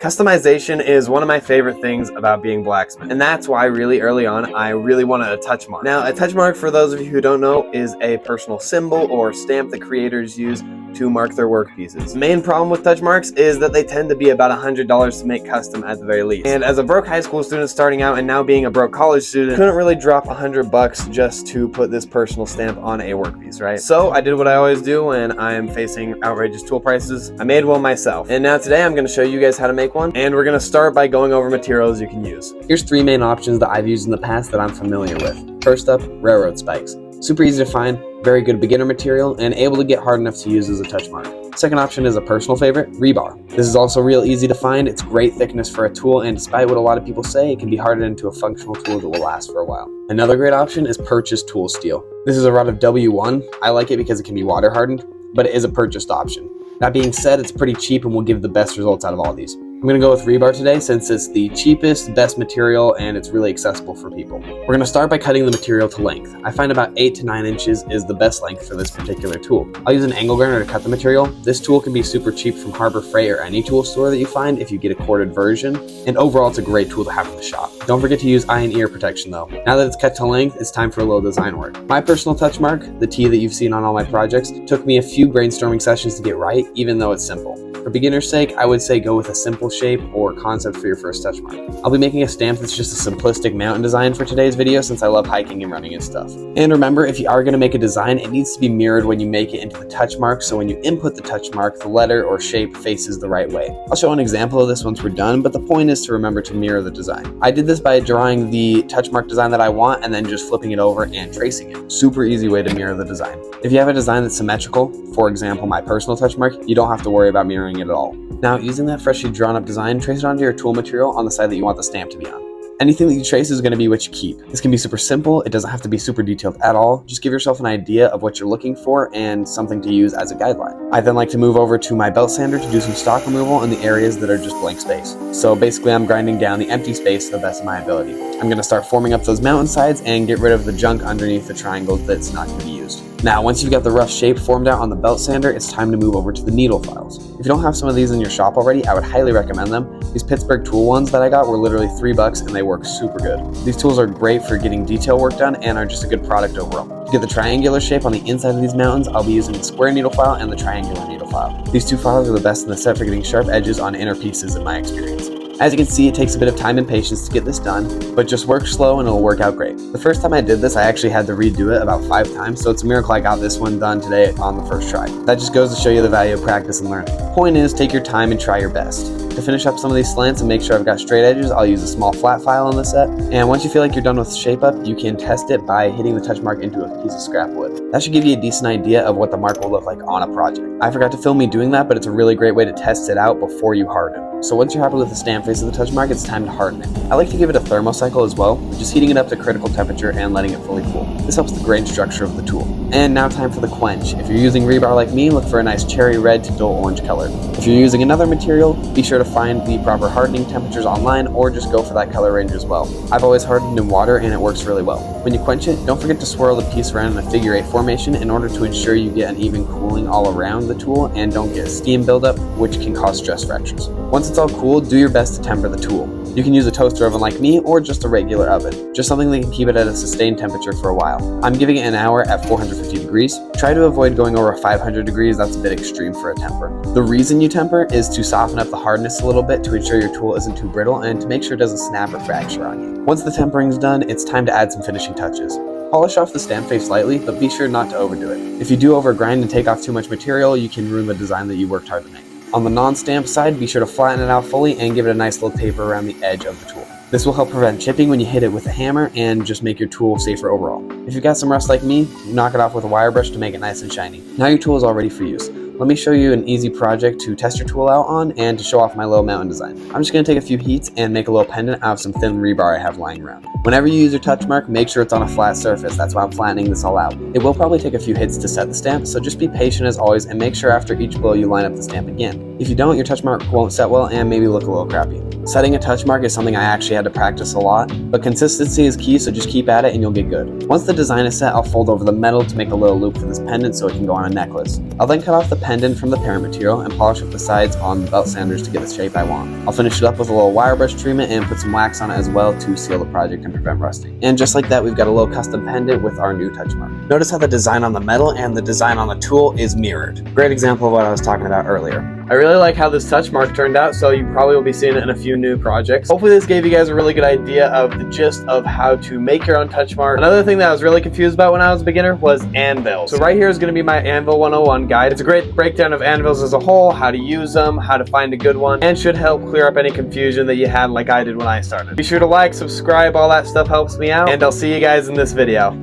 Customization is one of my favorite things about being blacksmith, and that's why really early on I really wanted a touch mark. Now, a touch mark, for those of you who don't know, is a personal symbol or stamp that creators use to mark their workpieces. The main problem with touch marks is that they tend to be about $100 to make custom at the very least. And as a broke high school student starting out and now being a broke college student, couldn't really drop $100 just to put this personal stamp on a workpiece, right? So I did what I always do when I'm facing outrageous tool prices. I made one myself. And now today I'm going to show you guys how to make one, and we're going to start by going over materials you can use. Here's three main options that I've used in the past that I'm familiar with. First up, railroad spikes. Super easy to find, very good beginner material, and able to get hard enough to use as a touch mark. Second option is a personal favorite, rebar. This is also real easy to find, it's great thickness for a tool, and despite what a lot of people say, it can be hardened into a functional tool that will last for a while. Another great option is purchased tool steel. This is a rod of W1. I like it because it can be water hardened, but it is a purchased option. That being said, it's pretty cheap and will give the best results out of all these. I'm going to go with rebar today since it's the cheapest, best material, and it's really accessible for people. We're going to start by cutting the material to length. I find about 8 to 9 inches is the best length for this particular tool. I'll use an angle grinder to cut the material. This tool can be super cheap from Harbor Freight or any tool store that you find if you get a corded version, and overall it's a great tool to have in the shop. Don't forget to use eye and ear protection though. Now that it's cut to length, it's time for a little design work. My personal touch mark, the T that you've seen on all my projects, took me a few brainstorming sessions to get right, even though it's simple. For beginner's sake, I would say go with a simple shape or concept for your first touch mark. I'll be making a stamp that's just a simplistic mountain design for today's video since I love hiking and running and stuff. And remember, if you are going to make a design, it needs to be mirrored when you make it into the touch mark, so when you input the touch mark, the letter or shape faces the right way. I'll show an example of this once we're done, but the point is to remember to mirror the design. I did this by drawing the touch mark design that I want and then just flipping it over and tracing it. Super easy way to mirror the design. If you have a design that's symmetrical, for example my personal touch mark, you don't have to worry about mirroring it at all. Now, using that freshly drawn up design, trace it onto your tool material on the side that you want the stamp to be on. Anything that you trace is going to be what you keep. This can be super simple, it doesn't have to be super detailed at all. Just give yourself an idea of what you're looking for and something to use as a guideline. I then like to move over to my belt sander to do some stock removal in the areas that are just blank space. So basically I'm grinding down the empty space to the best of my ability. I'm going to start forming up those mountain sides and get rid of the junk underneath the triangles that's not going to be used. Now, once you've got the rough shape formed out on the belt sander, it's time to move over to the needle files. If you don't have some of these in your shop already, I would highly recommend them. These Pittsburgh tool ones that I got were literally $3 and they work super good. These tools are great for getting detail work done and are just a good product overall. To get the triangular shape on the inside of these mountains, I'll be using the square needle file and the triangular needle file. These two files are the best in the set for getting sharp edges on inner pieces in my experience. As you can see, it takes a bit of time and patience to get this done, but just work slow and it'll work out great. The first time I did this, I actually had to redo it about 5 times, so it's a miracle I got this one done today on the first try. That just goes to show you the value of practice and learning. Point is, take your time and try your best. To finish up some of these slants and make sure I've got straight edges, I'll use a small flat file on the set. And once you feel like you're done with shape up, you can test it by hitting the touch mark into a piece of scrap wood. That should give you a decent idea of what the mark will look like on a project. I forgot to film me doing that, but it's a really great way to test it out before you harden. So once you're happy with the stamp face of the touch mark, it's time to harden it. I like to give it a thermocycle as well, just heating it up to critical temperature and letting it fully cool. This helps the grain structure of the tool. And now time for the quench. If you're using rebar like me, look for a nice cherry red to dull orange color. If you're using another material, be sure to find the proper hardening temperatures online or just go for that color range as well. I've always hardened in water and it works really well. When you quench it, don't forget to swirl the piece around in a figure 8 formation in order to ensure you get an even cooling all around the tool and don't get steam buildup, which can cause stress fractures. Once it's all cooled, do your best to temper the tool. You can use a toaster oven like me or just a regular oven, just something that can keep it at a sustained temperature for a while. I'm giving it an hour at 450 degrees. Try to avoid going over 500 degrees, that's a bit extreme for a temper. The reason you temper is to soften up the hardness a little bit to ensure your tool isn't too brittle and to make sure it doesn't snap or fracture on you. Once the tempering's done, it's time to add some finishing touches. Polish off the stamp face slightly, but be sure not to overdo it. If you do overgrind and take off too much material, you can ruin the design that you worked hard to make. On the non-stamp side, be sure to flatten it out fully and give it a nice little taper around the edge of the tool. This will help prevent chipping when you hit it with a hammer and just make your tool safer overall. If you've got some rust like me, knock it off with a wire brush to make it nice and shiny. Now your tool is all ready for use. Let me show you an easy project to test your tool out on and to show off my little mountain design. I'm just going to take a few heats and make a little pendant out of some thin rebar I have lying around. Whenever you use your touch mark, make sure it's on a flat surface. That's why I'm flattening this all out. It will probably take a few hits to set the stamp, so just be patient as always and make sure after each blow you line up the stamp again. If you don't, your touch mark won't set well and maybe look a little crappy. Setting a touch mark is something I actually had to practice a lot, but consistency is key, so just keep at it and you'll get good. Once the design is set, I'll fold over the metal to make a little loop for this pendant so it can go on a necklace. I'll then cut off the pendant from the parent material and polish up the sides on the belt sanders to get the shape I want. I'll finish it up with a little wire brush treatment and put some wax on it as well to seal the project and prevent rusting. And just like that, we've got a little custom pendant with our new touch mark. Notice how the design on the metal and the design on the tool is mirrored. Great example of what I was talking about earlier. I really like how this touch mark turned out, so you probably will be seeing it in a few new projects. Hopefully this gave you guys a really good idea of the gist of how to make your own touch mark. Another thing that I was really confused about when I was a beginner was anvils. So right here is going to be my Anvil 101 guide. It's a great breakdown of anvils as a whole, how to use them, how to find a good one, and should help clear up any confusion that you had like I did when I started. Be sure to like, subscribe, all that stuff helps me out, and I'll see you guys in this video.